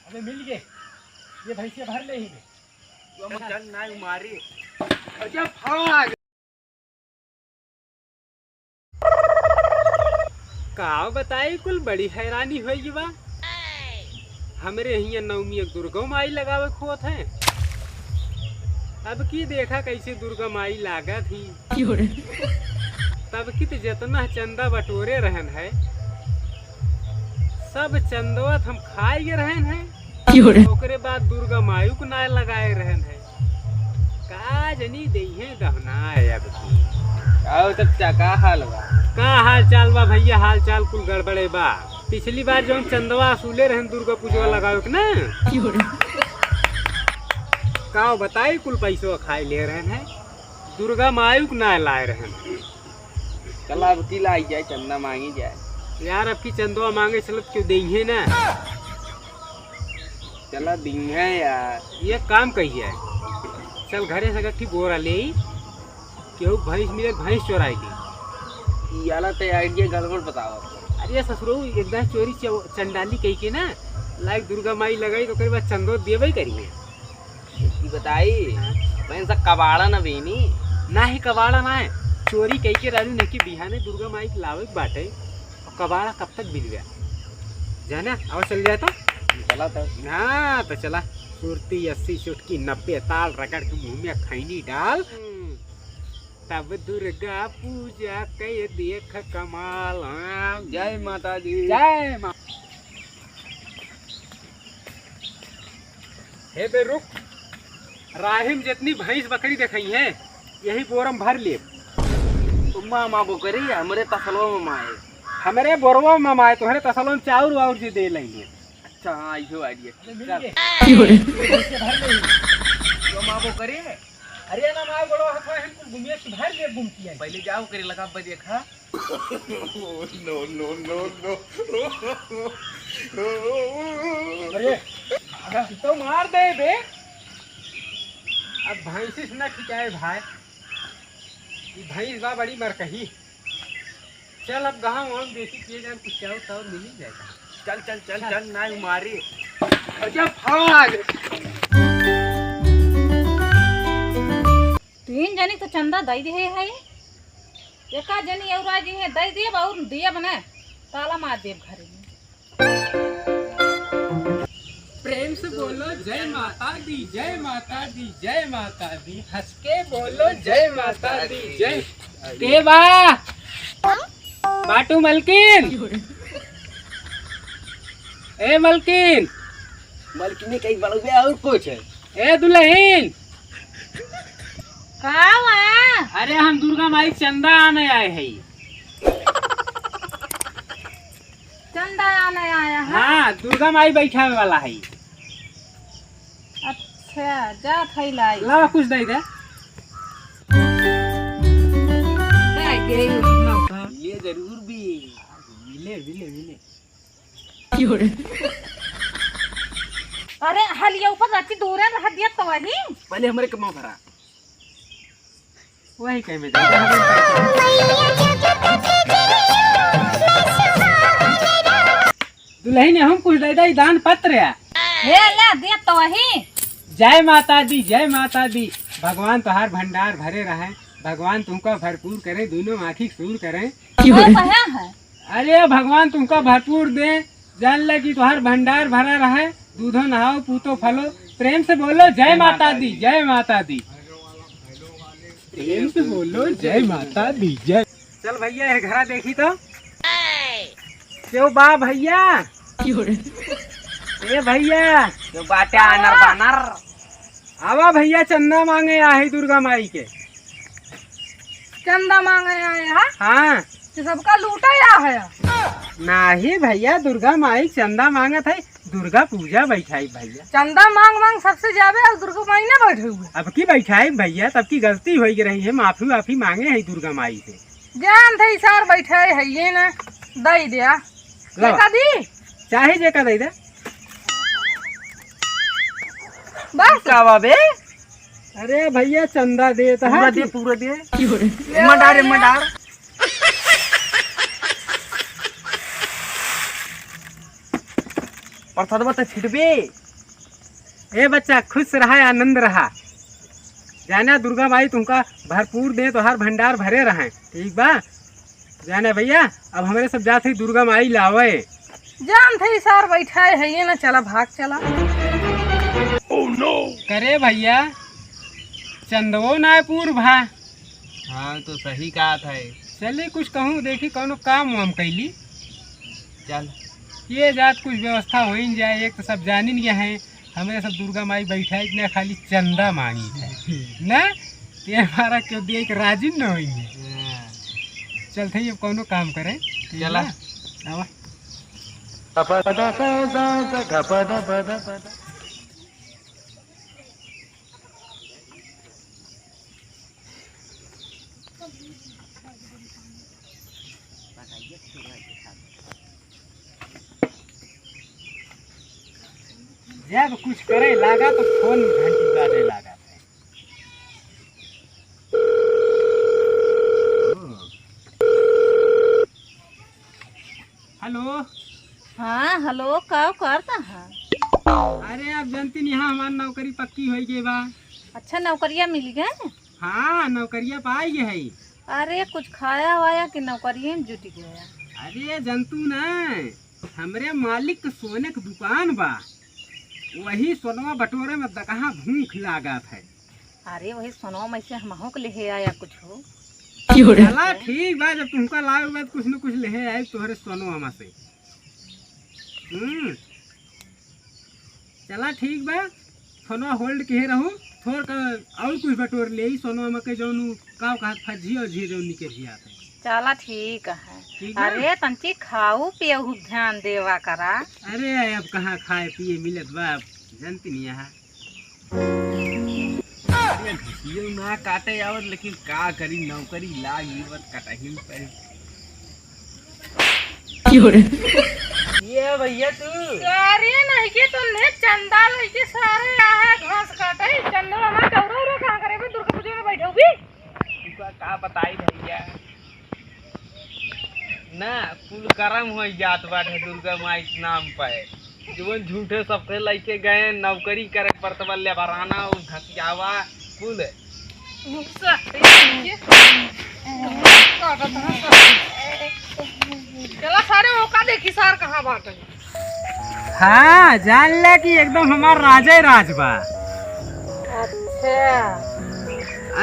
अबे मिल गए ये भैंसिया भर ले ही तो चल ना मारी। अच्छा भाग का बताई कुल बड़ी हैरानी हुई बा। हमरे यहाँ नवमी एक दुर्गा माई लगावे खोत है। अब की देखा कैसे दुर्गा माई लागत ही तब की तो जितना चंदा बटोरे रहन है सब चंदवत हम खाए गे रहन है। ओकरे बाद दुर्गा मायू को ना लगाए रहन है का जनी दही दहना है। अब की आओ तब का हाल बा? का हाल चाल बा भैया? हाल चाल कुल गड़बड़े बा। पिछली बार जो चंदवा असूले रहन दुर्गा पूजा लगाओ के ना का बताई कुल पैसों खाए ले रहन है दुर्गा मायू को ना लाए रहन। चल अब की लाई जाए चंदा मांगी जाए। यार अब की चंदवा मांगे चलत क्यों दही ना। चला दिन है यार। ये काम कहिए चल घरे से गट्ठी बोरा ले केहू भैंस मिले भैंस चोराई दी। याला तो आइडिया गड़बड़ बताओ। अरे ससुरो एकदम चोरी चंडाली कही के ना लाइक दुर्गा माई लगाई तो करे बाद चंदो देवे करिए बताई मैं सब कबाड़ा न बेनी ना ही कबाड़ा ना है चोरी कही के राजू नहीं कि बिहाने दुर्गा माई के लावे बाटे और कबाड़ा कब तक बिल गया जाना अब चल जाए तो चला था। हाँ तो चला सुरती 80 चुटकी 90 ताल रगड़ के मुंह में खैनी डाल तब दुर्गा पूजा कई देख कमाल। हाँ जय माता दी। जय माँ। हे बे रुक राहिम जितनी भैंस बकरी देखई है यही बोरम भर ले। तुम माँ बोकरी हमरे तसलो में माए हमारे बोरवा में माए तुम्हारे तसलों में चाउर वाउर जी दे लेंगे। अच्छा हाँ यो आइडिया। मिल गए ये भैंसिया भर ले ही तो माँ बोकरी है। अरे ना माँ बड़ो हाथ है हमको घूमिए सुधार ले घूमती है पहले जाओ करे लगा पर देखा। No no no no. अरे तो मार दे बे। अब भैंसी से ना खिंचाए भाई ये भैंस बा बड़ी मर कही। चल अब गाँव वाँव देसी किए जाए कुछ चाउर चाउर मिल ही जाएगा। चल चल चल चल ना मारी। अच्छा भाग। तीन जनी तो चंदा दई दे है एका जनी और जी है दई देब और दिया बने ताला मार देब घरे में। प्रेम से बोलो जय माता दी जय माता दी जय माता दी। हंस के बोलो जय माता दी जय। के बा बाटू मलकिन ए मलकिन मलकिनी कई बड़े और कुछ है। ए दुल्हन का हुआ? अरे हम दुर्गा माई चंदा आने आए हैं। चंदा आने आया है। हाँ दुर्गा माई बैठावे वाला है। अच्छा जा थई लाई लावा कुछ दे दे। ये जरूर भी मिले मिले मिले। अरे हलिया ऊपर रची दूर है रह दिया तो वही पहले हमारे कमा भरा वही कहीं में दुल्हन हम कुछ दे दे दान पत्र है। हे ले दिया तो वही। जय माता दी जय माता दी। भगवान तुम्हार भंडार भरे रहे भगवान तुमका भरपूर करे दोनों आँखी सूर करे। है अरे भगवान तुमका भरपूर दे जान लगी तुम्हार भंडार भरा रहे दूधो नहाओ पूतो फलो। प्रेम से बोलो जय माता दी जय माता दी। प्रेम से बोलो जय माता दी जय। चल भैया ये घरा देखी तो क्यों बा भैया ए भैया जो बाटे आनर बानर आवा भैया चंदा मांगे आहे दुर्गा माई के। चंदा मांगे आए हैं हाँ तो सबका लूटा या है। नहीं भैया दुर्गा माई चंदा मांगत है दुर्गा पूजा बैठाई भैया। चंदा मांग मांग सबसे जावे और दुर्गा माई ने बैठे हुए अब की बैठाई भैया तब की गलती हो रही है माफी वाफी मांगे है दुर्गा माई से। जान थे सार बैठे है ये ना दई दिया लवा। दी चाहे जे का दे दे बस का बाबे अरे भैया चंदा दे तो पूरा है दे पूरा दे मडार मडार। प्रसादवा तो छिटबे। ए बच्चा खुश रहा आनंद रहा, जाना दुर्गा माई तुमका भरपूर दे तो हर भंडार भरे रहे। ठीक बा जाना भैया, अब हमारे सब जाते ही दुर्गा माई लावे। जान थे सार बैठा है ये ना, चला भाग चला। करे भैया चंदवो नायपुर भा। हाँ तो सही कहा था। चले कुछ कहूँ देखी कौनो काम हम कैली। चल ये जात कुछ व्यवस्था हो ही जाए। एक तो सब जानी नहीं है हमें सब दुर्गा माई बैठा है, इतना खाली चंदा मांगी है ना, ये हमारा क्यों दे एक राजी न होंगे। चलते ही अब कौनो काम करें। चला आवा। जब कुछ करे लागा तो फोन घंटी बाजे लागा था। हेलो। हाँ हेलो, का करता है? अरे आप जानती नहीं, यहाँ हमारी नौकरी पक्की हो गई बा। अच्छा नौकरिया मिल गए? हाँ नौकरिया पाई है। अरे कुछ खाया वाया कि नौकरिया में जुट गया? अरे जंतु न, हमरे मालिक के सोने की दुकान बा, वही सोनवा बटोरे में कहाँ भूख लागत है। अरे वही सोनवा में से हमहू के ले आया कुछ हो। चला ठीक बा, जब तुमका लाग बाद कुछ न कुछ ले आए तोहरे सोनवा से। चला ठीक बा, सोनवा होल्ड के रहूँ थोड़ का और कुछ बटोर ले सोनवा में के जौन का फजी और झी जौन निके झी आते। चला ठीक है। ठीक है? अरे तंची खाऊ पियहू ध्यान देवा करा। अरे अब कहाँ खाए पिए मिलत बा, जानती नहीं यहाँ। ना काटे आवत, लेकिन का करी नौकरी लागी बस कटही पे। ये भैया तू अरे नहीं के तुमने चंदा लेके सारे आया घास काटे। चंदा में टौरो कहां करे बे? दुर्गा पूजा में बैठो भी। तुका का बताई भैया ना, कुल करम हो जात बाटे दुर्गा माई के नाम पे। जीवन झूठे सबके लइके गए नौकरी करे परतवा ले बराना और घसियावा कुल। चला सारे मौका देखी सार कहाँ बाटे। हाँ जान ले कि एकदम हमार राजे राज बा। अच्छा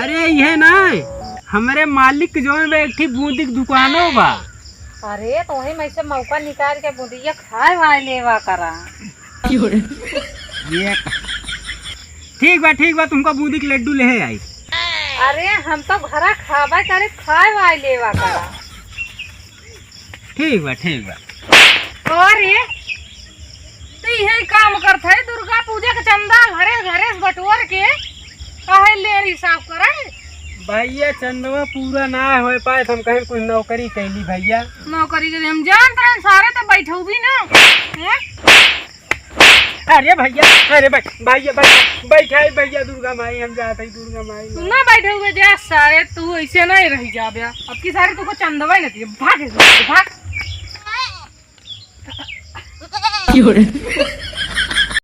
अरे ये ना हमारे मालिक के जौन में एक बूंदी की दुकानों बा। अरे तो वही में से मौका निकाल के बुदिया खाए वाले लेवा करा। ये ठीक बा तुमको बूंदी के लड्डू ले आई। अरे हम तो घरा खाबा करे, खाए वाले लेवा करा। ठीक बा। और ये तो यही काम करते है दुर्गा पूजा के चंदा घरे घरे बटोर के काहे ले हिसाब करे। भैया चंदवा पूरा ना हो पाए तो हम कहीं कुछ नौकरी कैली भैया। नौकरी के हम जानते हैं सारे तो बैठो भी ना हैं? अरे भैया अरे भैया बैठाई भैया दुर्गा माई, हम जाते ही दुर्गा माई। तू ना बैठे हुए जा सारे, तू ऐसे नहीं रह जा बे। अब की सारे तुमको चंदवा ही नहीं भाग भाग।